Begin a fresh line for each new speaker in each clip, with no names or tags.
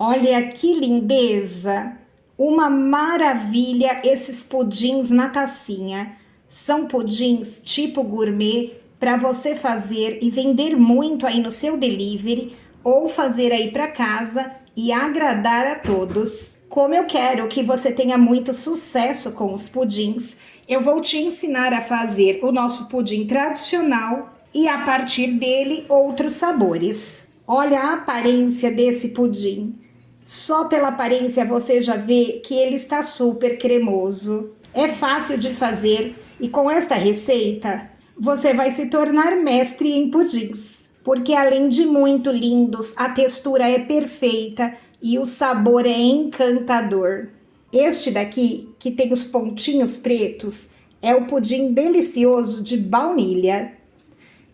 Olha que lindeza! Uma maravilha esses pudins na tacinha. São pudins tipo gourmet para você fazer e vender muito aí no seu delivery ou fazer aí para casa e agradar a todos. Como eu quero que você tenha muito sucesso com os pudins, eu vou te ensinar a fazer o nosso pudim tradicional e a partir dele outros sabores. Olha a aparência desse pudim. Só pela aparência você já vê que ele está super cremoso. É fácil de fazer e com esta receita você vai se tornar mestre em pudins. Porque além de muito lindos, a textura é perfeita e o sabor é encantador. Este daqui, que tem os pontinhos pretos, é o pudim delicioso de baunilha.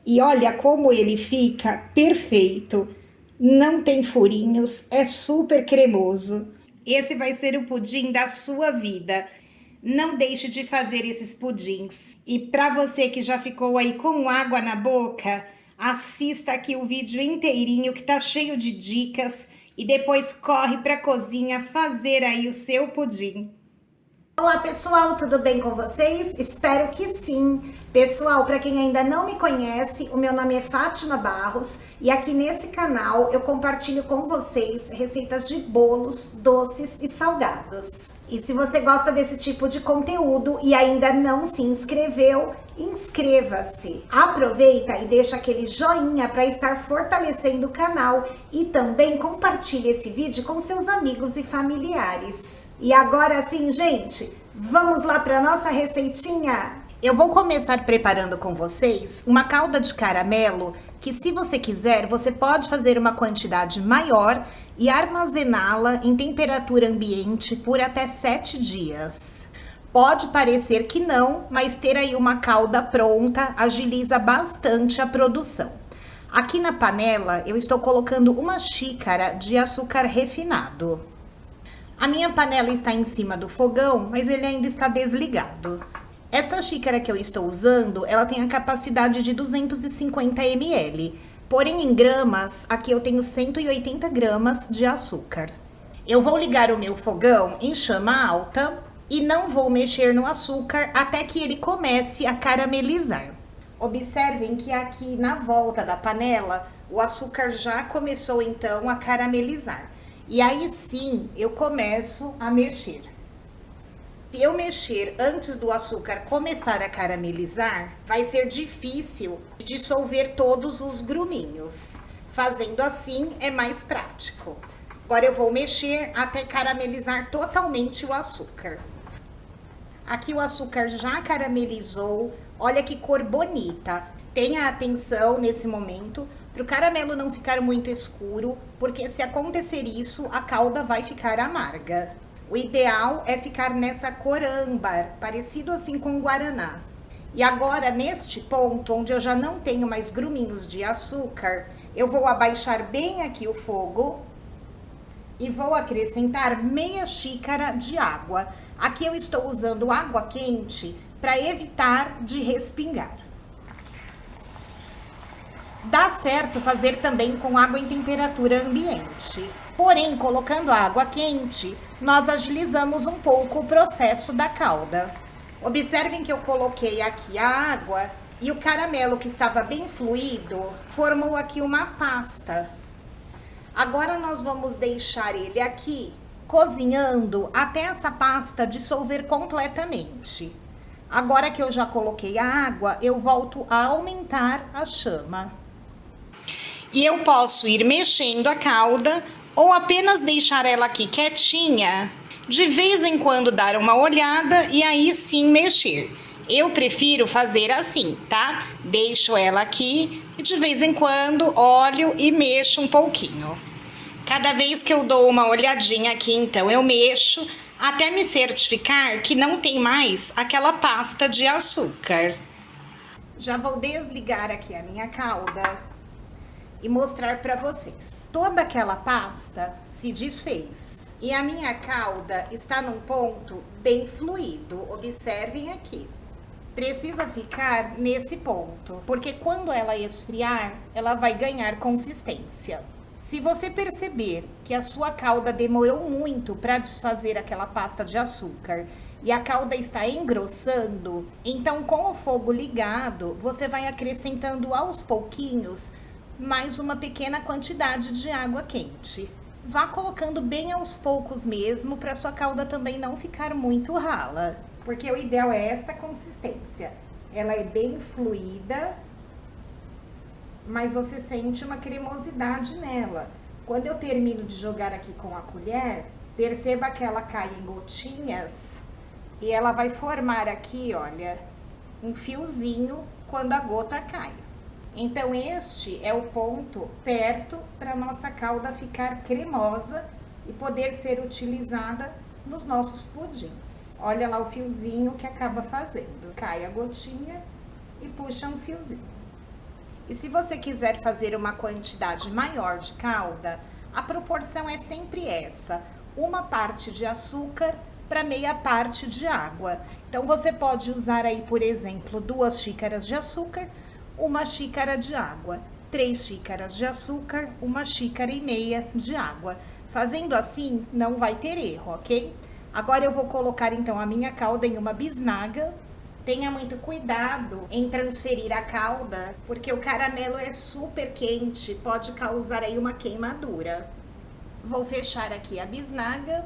E olha como ele fica perfeito. Não tem furinhos, é super cremoso. Esse vai ser o pudim da sua vida. Não deixe de fazer esses pudins. E para você que já ficou aí com água na boca, assista aqui o vídeo inteirinho que tá cheio de dicas e depois corre para a cozinha fazer aí o seu pudim. Olá pessoal, tudo bem com vocês? Espero que sim. Pessoal, para quem ainda não me conhece, o meu nome é Fátima Barros e aqui nesse canal eu compartilho com vocês receitas de bolos, doces e salgados. E se você gosta desse tipo de conteúdo e ainda não se inscreveu, inscreva-se. Aproveita e deixa aquele joinha para estar fortalecendo o canal e também compartilhe esse vídeo com seus amigos e familiares. E agora sim, gente, vamos lá para nossa receitinha? Eu vou começar preparando com vocês uma calda de caramelo que, se você quiser, você pode fazer uma quantidade maior e armazená-la em temperatura ambiente por até 7 dias. Pode parecer que não, mas ter aí uma calda pronta agiliza bastante a produção. Aqui na panela eu estou colocando uma xícara de açúcar refinado. A minha panela está em cima do fogão, mas ele ainda está desligado. Esta xícara que eu estou usando, ela tem a capacidade de 250 ml. Porém, em gramas, aqui eu tenho 180 gramas de açúcar. Eu vou ligar o meu fogão em chama alta e não vou mexer no açúcar até que ele comece a caramelizar. Observem que aqui na volta da panela, o açúcar já começou então a caramelizar. E aí sim, eu começo a mexer. Se eu mexer antes do açúcar começar a caramelizar, vai ser difícil dissolver todos os gruminhos. Fazendo assim é mais prático. Agora eu vou mexer até caramelizar totalmente o açúcar. Aqui o açúcar já caramelizou. Olha que cor bonita. Tenha atenção nesse momento para o caramelo não ficar muito escuro, porque se acontecer isso, a calda vai ficar amarga. O ideal é ficar nessa cor âmbar, parecido assim com o guaraná. E agora, neste ponto, onde eu já não tenho mais gruminhos de açúcar, eu vou abaixar bem aqui o fogo e vou acrescentar meia xícara de água. Aqui eu estou usando água quente para evitar de respingar. Dá certo fazer também com água em temperatura ambiente. Porém, colocando a água quente, nós agilizamos um pouco o processo da calda. Observem que eu coloquei aqui a água e o caramelo, que estava bem fluido, formou aqui uma pasta. Agora nós vamos deixar ele aqui cozinhando até essa pasta dissolver completamente. Agora que eu já coloquei a água, eu volto a aumentar a chama. E eu posso ir mexendo a calda ou apenas deixar ela aqui quietinha, de vez em quando dar uma olhada e aí sim mexer. Eu prefiro fazer assim, tá? Deixo ela aqui e de vez em quando olho e mexo um pouquinho. Cada vez que eu dou uma olhadinha aqui, então eu mexo até me certificar que não tem mais aquela pasta de açúcar. Já vou desligar aqui a minha calda e mostrar para vocês. Toda aquela pasta se desfez e a minha calda está num ponto bem fluido. Observem aqui. Precisa ficar nesse ponto, porque quando ela esfriar, ela vai ganhar consistência. Se você perceber que a sua calda demorou muito para desfazer aquela pasta de açúcar e a calda está engrossando, então com o fogo ligado, você vai acrescentando aos pouquinhos mais uma pequena quantidade de água quente. Vá colocando bem aos poucos mesmo, para sua calda também não ficar muito rala, porque o ideal é esta consistência. Ela é bem fluida, mas você sente uma cremosidade nela. Quando eu termino de jogar aqui com a colher, perceba que ela cai em gotinhas e ela vai formar aqui, olha, um fiozinho quando a gota cai. Então este é o ponto certo para nossa calda ficar cremosa e poder ser utilizada nos nossos pudins. Olha lá o fiozinho que acaba fazendo. Cai a gotinha e puxa um fiozinho. E se você quiser fazer uma quantidade maior de calda, a proporção é sempre essa: uma parte de açúcar para meia parte de água. Então você pode usar aí, por exemplo, 2 xícaras de açúcar, 1 xícara de água, 3 xícaras de açúcar, 1,5 xícaras de água. Fazendo assim, não vai ter erro, ok? Agora eu vou colocar então a minha calda em uma bisnaga. Tenha muito cuidado em transferir a calda, porque o caramelo é super quente, pode causar aí uma queimadura. Vou fechar aqui a bisnaga,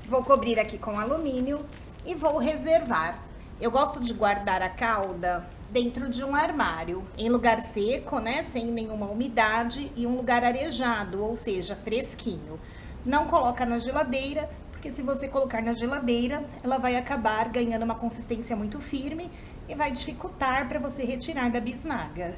vou cobrir aqui com alumínio e vou reservar. Eu gosto de guardar a calda dentro de um armário, em lugar seco, né, sem nenhuma umidade, e um lugar arejado, ou seja, fresquinho. Não coloca na geladeira, porque se você colocar na geladeira, ela vai acabar ganhando uma consistência muito firme e vai dificultar para você retirar da bisnaga.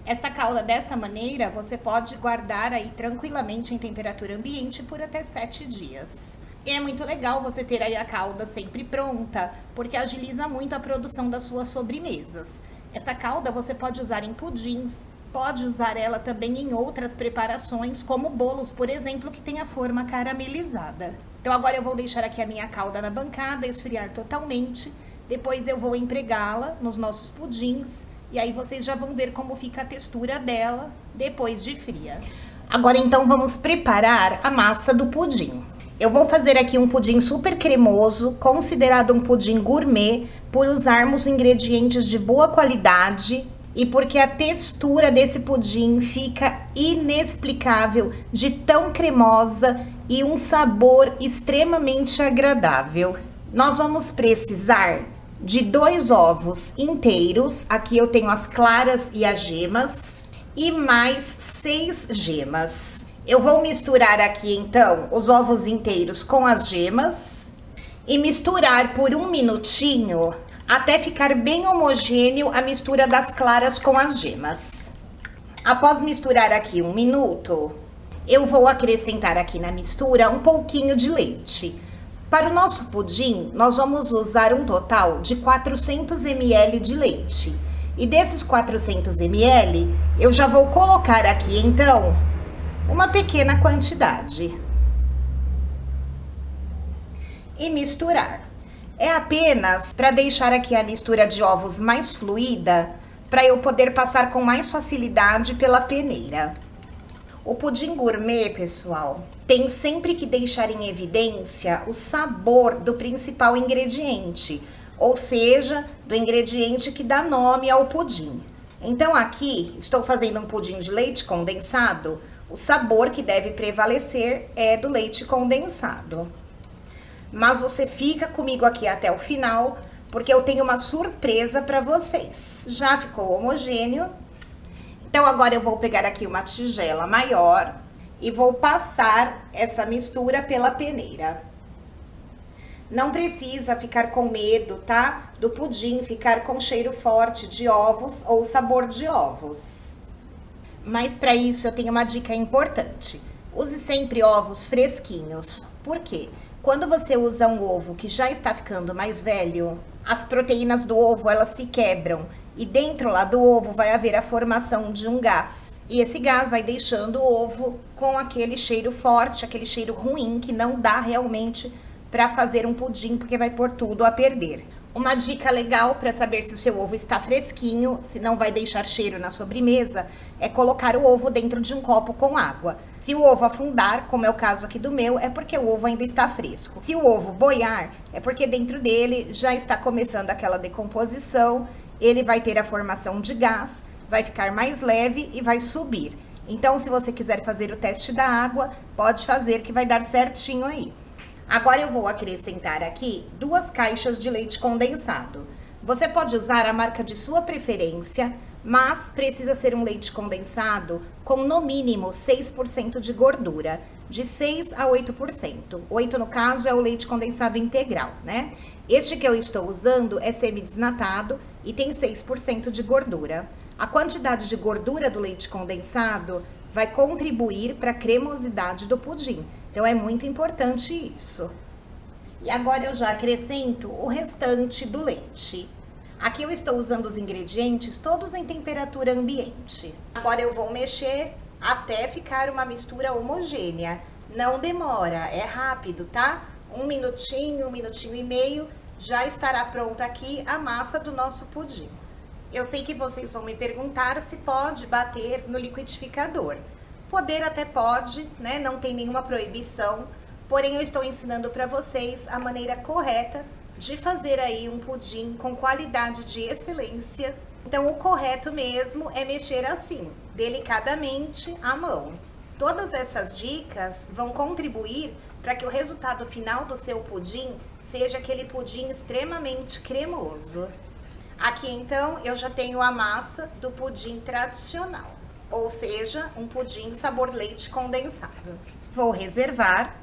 Esta calda desta maneira, você pode guardar aí tranquilamente em temperatura ambiente por até 7 dias. E é muito legal você ter aí a calda sempre pronta, porque agiliza muito a produção das suas sobremesas. Esta calda você pode usar em pudins, pode usar ela também em outras preparações, como bolos, por exemplo, que tem a forma caramelizada. Então agora eu vou deixar aqui a minha calda na bancada, esfriar totalmente. Depois eu vou empregá-la nos nossos pudins. E aí vocês já vão ver como fica a textura dela depois de fria. Agora então vamos preparar a massa do pudim. Eu vou fazer aqui um pudim super cremoso, considerado um pudim gourmet, por usarmos ingredientes de boa qualidade e porque a textura desse pudim fica inexplicável, de tão cremosa e um sabor extremamente agradável. Nós vamos precisar de 2 ovos inteiros, aqui eu tenho as claras e as gemas, e mais 6 gemas. Eu vou misturar aqui então os ovos inteiros com as gemas e misturar por 1 minutinho até ficar bem homogêneo a mistura das claras com as gemas. Após misturar aqui 1 minuto, eu vou acrescentar aqui na mistura um pouquinho de leite. Para o nosso pudim, nós vamos usar um total de 400 ml de leite. E desses 400 ml, eu já vou colocar aqui então uma pequena quantidade e misturar. É apenas para deixar aqui a mistura de ovos mais fluida, para eu poder passar com mais facilidade pela peneira. O pudim gourmet, pessoal, tem sempre que deixar em evidência o sabor do principal ingrediente, ou seja, do ingrediente que dá nome ao pudim. Então aqui estou fazendo um pudim de leite condensado. O sabor que deve prevalecer é do leite condensado. Mas você fica comigo aqui até o final, porque eu tenho uma surpresa para vocês. Já ficou homogêneo. Então agora eu vou pegar aqui uma tigela maior e vou passar essa mistura pela peneira. Não precisa ficar com medo, tá? Do pudim ficar com cheiro forte de ovos ou sabor de ovos. Mas para isso eu tenho uma dica importante. Use sempre ovos fresquinhos. Por quê? Quando você usa um ovo que já está ficando mais velho, as proteínas do ovo elas se quebram e dentro lá do ovo vai haver a formação de um gás. E esse gás vai deixando o ovo com aquele cheiro forte, aquele cheiro ruim que não dá realmente para fazer um pudim, porque vai pôr tudo a perder. Uma dica legal para saber se o seu ovo está fresquinho, se não vai deixar cheiro na sobremesa, é colocar o ovo dentro de um copo com água. Se o ovo afundar, como é o caso aqui do meu, é porque o ovo ainda está fresco. Se o ovo boiar, é porque dentro dele já está começando aquela decomposição, ele vai ter a formação de gás, vai ficar mais leve e vai subir. Então, se você quiser fazer o teste da água, pode fazer que vai dar certinho aí. Agora eu vou acrescentar aqui 2 caixas de leite condensado. Você pode usar a marca de sua preferência, mas precisa ser um leite condensado com no mínimo 6% de gordura, de 6 a 8%. 8 no caso é o leite condensado integral, né? Este que eu estou usando é semi-desnatado e tem 6% de gordura. A quantidade de gordura do leite condensado vai contribuir para a cremosidade do pudim. Então é muito importante isso. E agora eu já acrescento o restante do leite. Aqui eu estou usando os ingredientes todos em temperatura ambiente. Agora eu vou mexer até ficar uma mistura homogênea. Não demora, é rápido, tá? 1 minutinho, 1 minutinho e meio, já estará pronta aqui a massa do nosso pudim. Eu sei que vocês vão me perguntar se pode bater no liquidificador. Poder até pode, né? Não tem nenhuma proibição, porém eu estou ensinando para vocês a maneira correta de fazer aí um pudim com qualidade de excelência. Então o correto mesmo é mexer assim, delicadamente à mão. Todas essas dicas vão contribuir para que o resultado final do seu pudim seja aquele pudim extremamente cremoso. Aqui então eu já tenho a massa do pudim tradicional, ou seja, um pudim sabor leite condensado. Vou reservar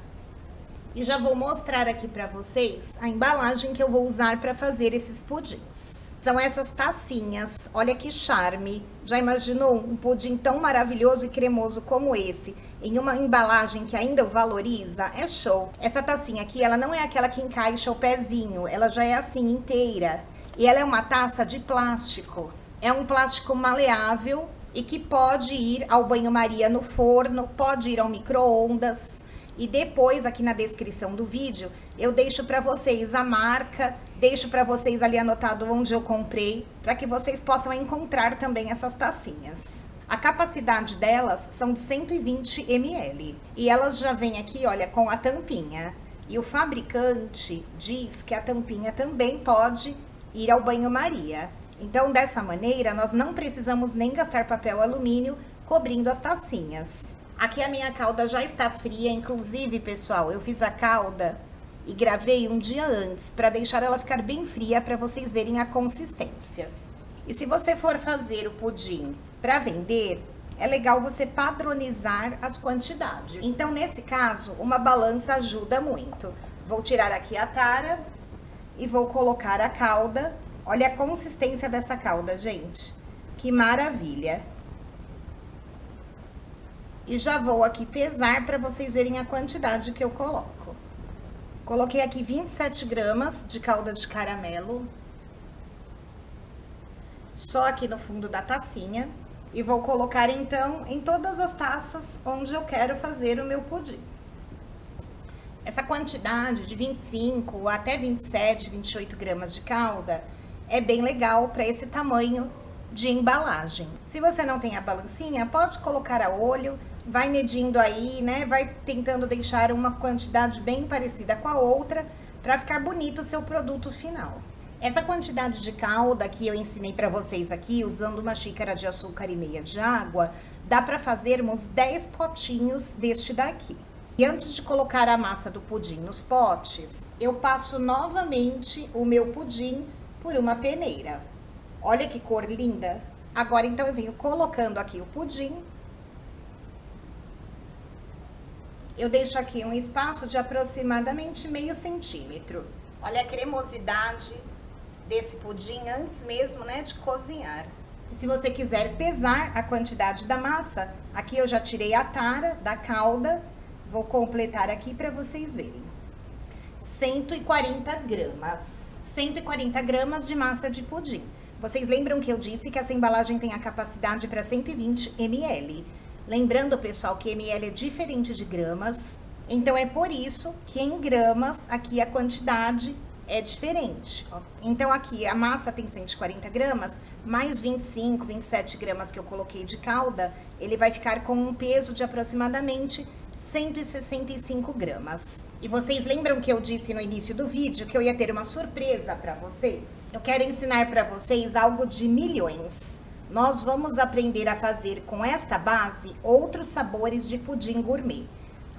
e já vou mostrar aqui para vocês a embalagem que eu vou usar para fazer esses pudins. São essas tacinhas, olha que charme. Já imaginou um pudim tão maravilhoso e cremoso como esse, em uma embalagem que ainda o valoriza? É show! Essa tacinha aqui, ela não é aquela que encaixa o pezinho, ela já é assim, inteira. E ela é uma taça de plástico. É um plástico maleável e que pode ir ao banho-maria no forno, pode ir ao micro-ondas. E depois, aqui na descrição do vídeo, eu deixo para vocês a marca, deixo para vocês ali anotado onde eu comprei, para que vocês possam encontrar também essas tacinhas. A capacidade delas são de 120 ml. E elas já vêm aqui, olha, com a tampinha. E o fabricante diz que a tampinha também pode ir ao banho-maria. Então, dessa maneira, nós não precisamos nem gastar papel alumínio cobrindo as tacinhas. Aqui a minha calda já está fria, inclusive, pessoal, eu fiz a calda e gravei um dia antes para deixar ela ficar bem fria para vocês verem a consistência. E se você for fazer o pudim para vender, é legal você padronizar as quantidades. Então, nesse caso, uma balança ajuda muito. Vou tirar aqui a tara e vou colocar a calda. Olha a consistência dessa calda, gente. Que maravilha! E já vou aqui pesar para vocês verem a quantidade que eu coloco. Coloquei aqui 27 gramas de calda de caramelo. Só aqui no fundo da tacinha. E vou colocar então em todas as taças onde eu quero fazer o meu pudim. Essa quantidade de 25 até 27, 28 gramas de calda é bem legal para esse tamanho de embalagem. Se você não tem a balancinha, pode colocar a olho, vai medindo aí, né? Vai tentando deixar uma quantidade bem parecida com a outra para ficar bonito o seu produto final. Essa quantidade de calda que eu ensinei para vocês aqui, usando uma xícara de açúcar e meia de água, dá para fazermos 10 potinhos deste daqui. E antes de colocar a massa do pudim nos potes, eu passo novamente o meu pudim por uma peneira. Olha que cor linda! Agora, então, eu venho colocando aqui o pudim. Eu deixo aqui um espaço de aproximadamente meio centímetro. Olha a cremosidade desse pudim antes mesmo, né, de cozinhar. E se você quiser pesar a quantidade da massa, aqui eu já tirei a tara da calda. Vou completar aqui para vocês verem. 140 gramas. 140 gramas de massa de pudim. Vocês lembram que eu disse que essa embalagem tem a capacidade para 120 ml. Lembrando, pessoal, que ml é diferente de gramas. Então, é por isso que em gramas, aqui a quantidade é diferente. Ó. Então aqui a massa tem 140 gramas, mais 25, 27 gramas que eu coloquei de calda, ele vai ficar com um peso de aproximadamente 165 gramas. E vocês lembram que eu disse no início do vídeo que eu ia ter uma surpresa para vocês? Eu quero ensinar para vocês algo de milhões. Nós vamos aprender a fazer com esta base outros sabores de pudim gourmet.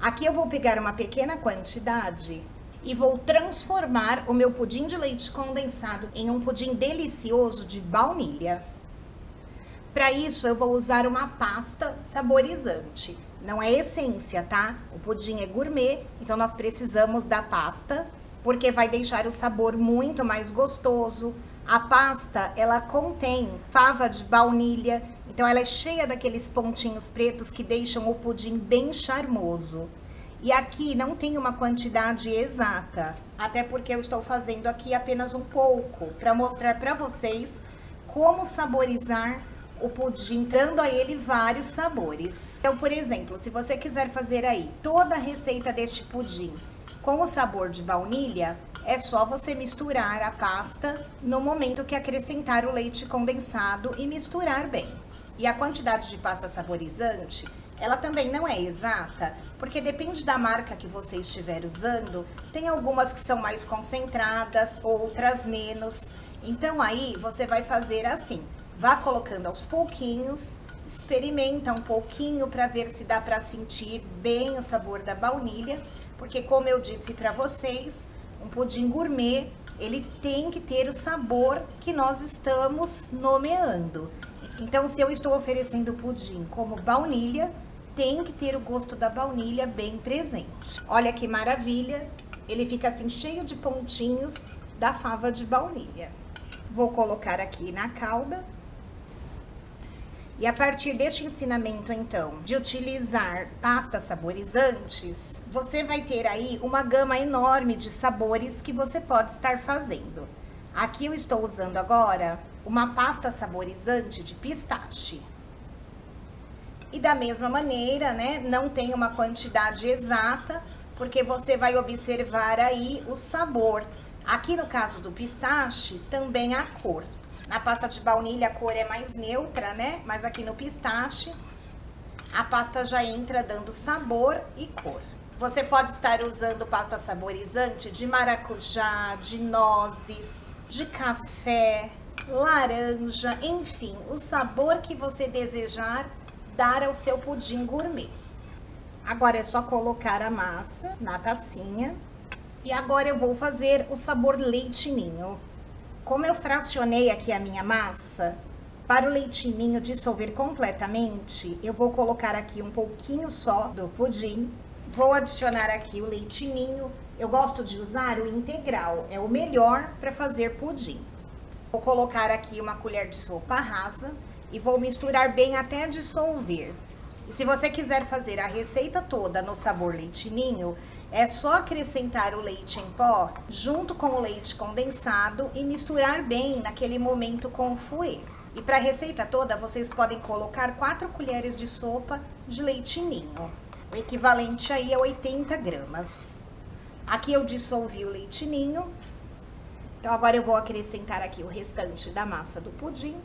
Aqui eu vou pegar uma pequena quantidade e vou transformar o meu pudim de leite condensado em um pudim delicioso de baunilha. Para isso, eu vou usar uma pasta saborizante. Não é essência, tá? O pudim é gourmet, então nós precisamos da pasta, porque vai deixar o sabor muito mais gostoso. A pasta, ela contém fava de baunilha, então ela é cheia daqueles pontinhos pretos que deixam o pudim bem charmoso. E aqui não tem uma quantidade exata, até porque eu estou fazendo aqui apenas um pouco, para mostrar para vocês como saborizar o pudim, dando a ele vários sabores. Então, por exemplo, se você quiser fazer aí toda a receita deste pudim com o sabor de baunilha, é só você misturar a pasta no momento que acrescentar o leite condensado e misturar bem. E a quantidade de pasta saborizante, ela também não é exata, porque depende da marca que você estiver usando. Tem algumas que são mais concentradas, outras menos. Então aí você vai fazer assim, vá colocando aos pouquinhos, experimenta um pouquinho para ver se dá para sentir bem o sabor da baunilha, porque como eu disse para vocês, um pudim gourmet, ele tem que ter o sabor que nós estamos nomeando. Então, se eu estou oferecendo pudim como baunilha, tem que ter o gosto da baunilha bem presente. Olha que maravilha, ele fica assim cheio de pontinhos da fava de baunilha. Vou colocar aqui na calda. E a partir deste ensinamento, então, de utilizar pastas saborizantes, você vai ter aí uma gama enorme de sabores que você pode estar fazendo. Aqui eu estou usando agora uma pasta saborizante de pistache. E da mesma maneira, né, não tem uma quantidade exata, porque você vai observar aí o sabor. Aqui no caso do pistache, também a cor. Na pasta de baunilha a cor é mais neutra, né? Mas aqui no pistache, a pasta já entra dando sabor e cor. Você pode estar usando pasta saborizante de maracujá, de nozes, de café, laranja, enfim, o sabor que você desejar dar ao seu pudim gourmet. Agora é só colocar a massa na tacinha. E agora eu vou fazer o sabor leite ninho. Como eu fracionei aqui a minha massa, para o leite ninho dissolver completamente, eu vou colocar aqui um pouquinho só do pudim. Vou adicionar aqui o leite ninho. Eu gosto de usar o integral, é o melhor para fazer pudim. Vou colocar aqui uma colher de sopa rasa e vou misturar bem até dissolver. E se você quiser fazer a receita toda no sabor leite ninho, é só acrescentar o leite em pó junto com o leite condensado e misturar bem naquele momento com o fouet. E para a receita toda, vocês podem colocar 4 colheres de sopa de leite ninho, o equivalente aí a 80 gramas. Aqui eu dissolvi o leite ninho, então agora eu vou acrescentar aqui o restante da massa do pudim,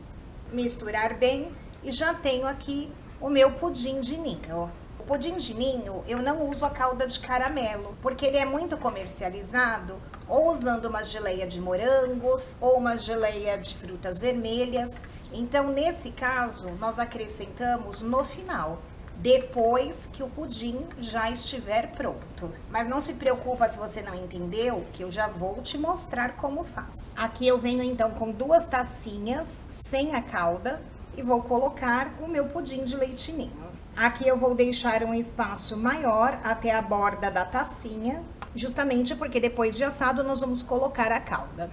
misturar bem e já tenho aqui o meu pudim de ninho. O pudim de ninho, eu não uso a calda de caramelo, porque ele é muito comercializado ou usando uma geleia de morangos ou uma geleia de frutas vermelhas. Então, nesse caso, nós acrescentamos no final, depois que o pudim já estiver pronto. Mas não se preocupa se você não entendeu, que eu já vou te mostrar como faz. Aqui eu venho então com 2 tacinhas sem a calda e vou colocar o meu pudim de leite ninho. Aqui eu vou deixar um espaço maior até a borda da tacinha, justamente porque depois de assado nós vamos colocar a calda.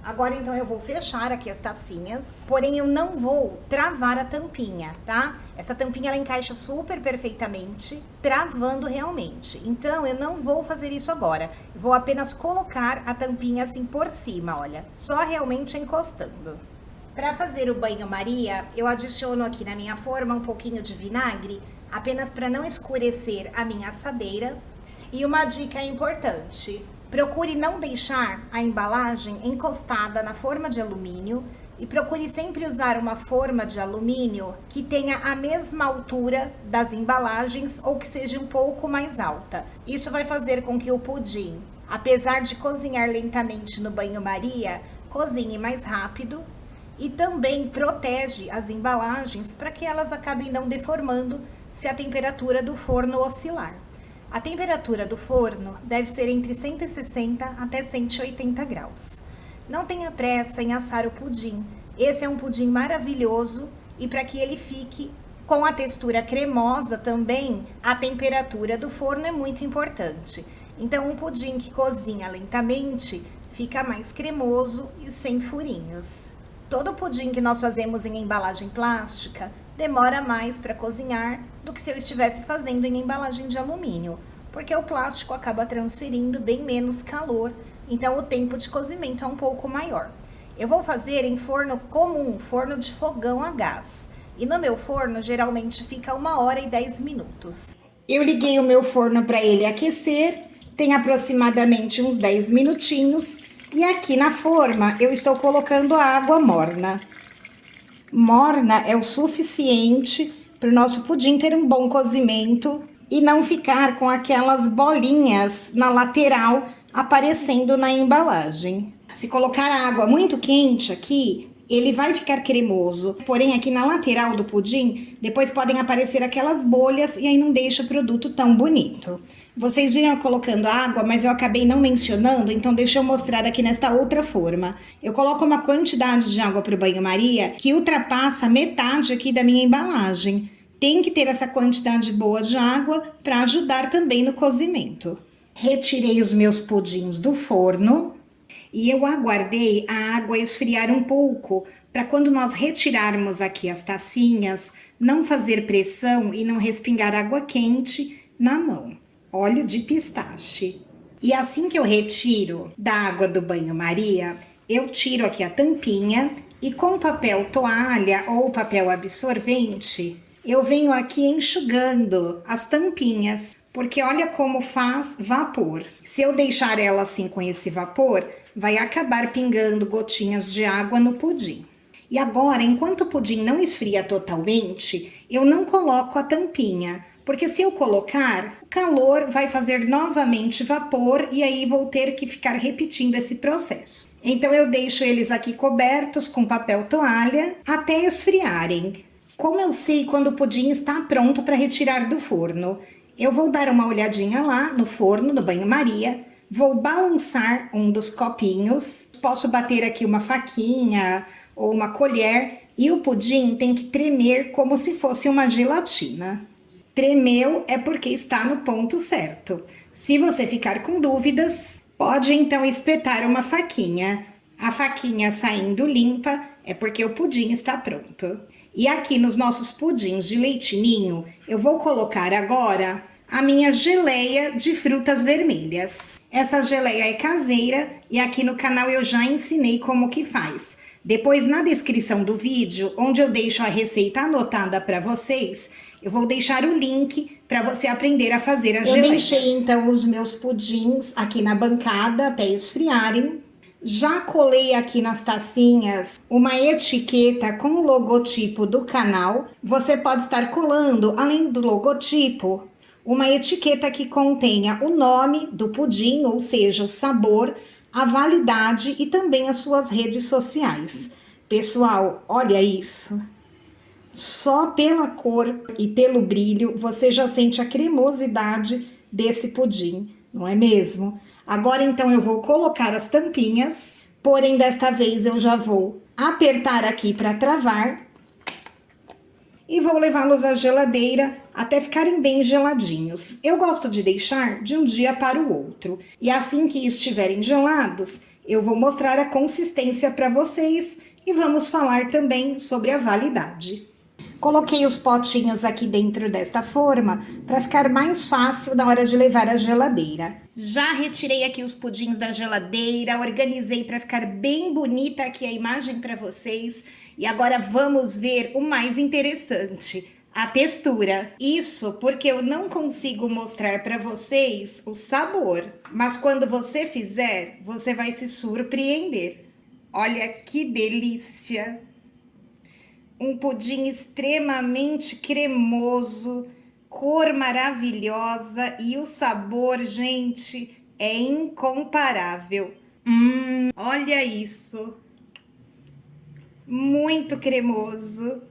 Agora então eu vou fechar aqui as tacinhas, porém eu não vou travar a tampinha, tá? Essa tampinha ela encaixa super perfeitamente, travando realmente. Então eu não vou fazer isso agora, vou apenas colocar a tampinha assim por cima, olha, só realmente encostando. Para fazer o banho-maria, eu adiciono aqui na minha forma um pouquinho de vinagre, apenas para não escurecer a minha assadeira. E uma dica importante, Procure não deixar a embalagem encostada na forma de alumínio e procure sempre usar uma forma de alumínio que tenha a mesma altura das embalagens ou que seja um pouco mais alta. Isso vai fazer com que o pudim, apesar de cozinhar lentamente no banho-maria, cozinhe mais rápido e também protege as embalagens para que elas acabem não deformando se a temperatura do forno oscilar. A temperatura do forno deve ser entre 160 até 180 graus. Não tenha pressa em assar o pudim. Esse é um pudim maravilhoso e para que ele fique com a textura cremosa também, a temperatura do forno é muito importante. Então, um pudim que cozinha lentamente fica mais cremoso e sem furinhos. Todo pudim que nós fazemos em embalagem plástica demora mais para cozinhar do que se eu estivesse fazendo em embalagem de alumínio, porque o plástico acaba transferindo bem menos calor, então o tempo de cozimento é um pouco maior. Eu vou fazer em forno comum, forno de fogão a gás, e no meu forno geralmente fica 1 hora e 10 minutos. Eu liguei o meu forno para ele aquecer, tem aproximadamente uns 10 minutinhos, e aqui na forma eu estou colocando a água morna. Morna é o suficiente para o nosso pudim ter um bom cozimento e não ficar com aquelas bolinhas na lateral aparecendo na embalagem. Se colocar a água muito quente aqui, ele vai ficar cremoso, porém aqui na lateral do pudim, depois podem aparecer aquelas bolhas e aí não deixa o produto tão bonito. Vocês viram eu colocando água, mas eu acabei não mencionando, então deixa eu mostrar aqui nesta outra forma. Eu coloco uma quantidade de água para o banho-maria que ultrapassa metade aqui da minha embalagem. Tem que ter essa quantidade boa de água para ajudar também no cozimento. Retirei os meus pudins do forno e eu aguardei a água esfriar um pouco para quando nós retirarmos aqui as tacinhas, não fazer pressão e não respingar água quente na mão. Óleo de pistache. E assim que eu retiro da água do banho-maria, eu tiro aqui a tampinha e com papel toalha ou papel absorvente, eu venho aqui enxugando as tampinhas, porque olha como faz vapor. Se eu deixar ela assim com esse vapor, vai acabar pingando gotinhas de água no pudim. E agora, enquanto o pudim não esfria totalmente, eu não coloco a tampinha, porque se eu colocar, o calor vai fazer novamente vapor e aí vou ter que ficar repetindo esse processo. Então eu deixo eles aqui cobertos com papel toalha até esfriarem. Como eu sei quando o pudim está pronto para retirar do forno? Eu vou dar uma olhadinha lá no forno, no banho-maria, vou balançar um dos copinhos, posso bater aqui uma faquinha ou uma colher e o pudim tem que tremer como se fosse uma gelatina. Tremeu é porque está no ponto certo. Se você ficar com dúvidas, pode então espetar uma faquinha. A faquinha saindo limpa é porque o pudim está pronto. E aqui nos nossos pudins de leite ninho, eu vou colocar agora a minha geleia de frutas vermelhas. Essa geleia é caseira e aqui no canal eu já ensinei como que faz. Depois na descrição do vídeo, onde eu deixo a receita anotada para vocês, eu vou deixar o link para você aprender a fazer a geleia. Eu deixei então os meus pudins aqui na bancada até esfriarem. Já colei aqui nas tacinhas uma etiqueta com o logotipo do canal. Você pode estar colando, além do logotipo, uma etiqueta que contenha o nome do pudim, ou seja, o sabor, a validade e também as suas redes sociais. Pessoal, olha isso! Só pela cor e pelo brilho você já sente a cremosidade desse pudim, não é mesmo? Agora então eu vou colocar as tampinhas, porém desta vez eu já vou apertar aqui para travar e vou levá-los à geladeira até ficarem bem geladinhos. Eu gosto de deixar de um dia para o outro e assim que estiverem gelados, eu vou mostrar a consistência para vocês e vamos falar também sobre a validade. Coloquei os potinhos aqui dentro desta forma para ficar mais fácil na hora de levar à geladeira. Já retirei aqui os pudins da geladeira, organizei para ficar bem bonita aqui a imagem para vocês. E agora vamos ver o mais interessante, a textura. Isso porque eu não consigo mostrar para vocês o sabor, mas quando você fizer, você vai se surpreender. Olha que delícia! Um pudim extremamente cremoso, cor maravilhosa e o sabor, gente, é incomparável. Olha isso! Muito cremoso.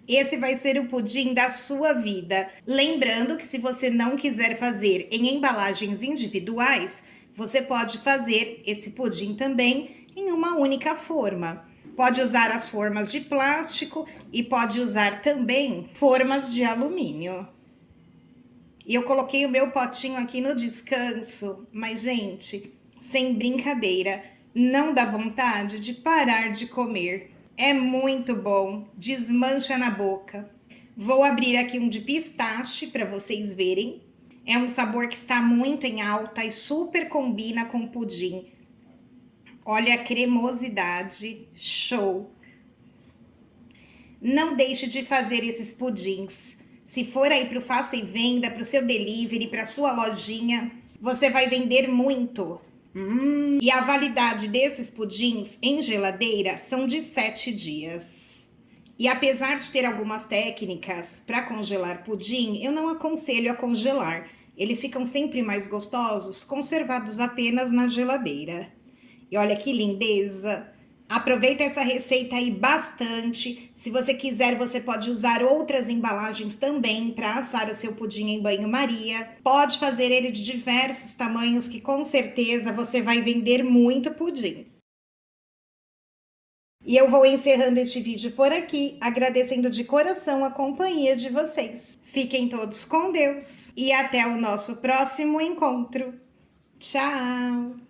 Esse vai ser o pudim da sua vida. Lembrando que se você não quiser fazer em embalagens individuais, você pode fazer esse pudim também em uma única forma. Pode usar as formas de plástico e pode usar também formas de alumínio. E eu coloquei o meu potinho aqui no descanso, mas gente, sem brincadeira, não dá vontade de parar de comer. É muito bom, desmancha na boca. Vou abrir aqui um de pistache para vocês verem. É um sabor que está muito em alta e super combina com pudim. Olha a cremosidade, show! Não deixe de fazer esses pudins. Se for aí para o faça e venda, para o seu delivery, para sua lojinha, você vai vender muito. E a validade desses pudins em geladeira são de 7 dias. E apesar de ter algumas técnicas para congelar pudim, eu não aconselho a congelar. Eles ficam sempre mais gostosos conservados apenas na geladeira. E olha que lindeza! Aproveita essa receita aí bastante. Se você quiser, você pode usar outras embalagens também para assar o seu pudim em banho-maria. Pode fazer ele de diversos tamanhos que com certeza você vai vender muito pudim. E eu vou encerrando este vídeo por aqui, agradecendo de coração a companhia de vocês. Fiquem todos com Deus e até o nosso próximo encontro. Tchau!